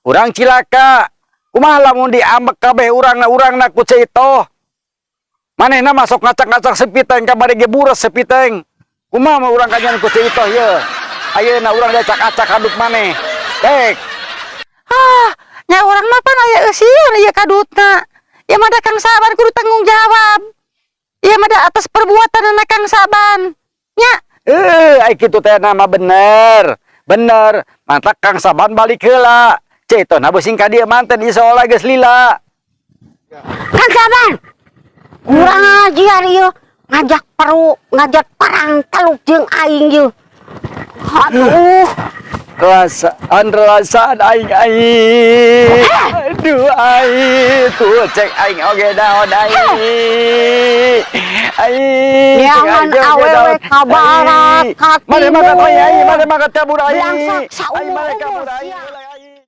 Urang cilaka. Kumaha lamun diambek kabeh urang-urangna ku Cito. Manehna masuk ngacak-ngacak sepiteng kamari ge buros sepiteng. Kumaha mah urang kanyan ku Cito ieu. Ayeuna urang dacak-acak haduk maneh. Dek. Nya urang mah pan aya eusian ieu kadutna. Ieu mah da Kang Saban kudu tanggung jawab. Ieu mah da atas perbuatan anak Kang Saban. Nya. Ai kitu teh nama bener. Bener. Mantap Kang Saban balik heula. Cito na beusin ka dieu manten isola geus lila. Kang Saban. Urang ajian ieu ngajak perang taluk jeung aing ieu. Aduh. Rasaan aing. Aduh aing tuh cek aing oge daon aing. Aing. Jangan awewe kabarakat. Mane makat aing, mane makat kabur aing. Langsung saumur. Aing mane kabur aing.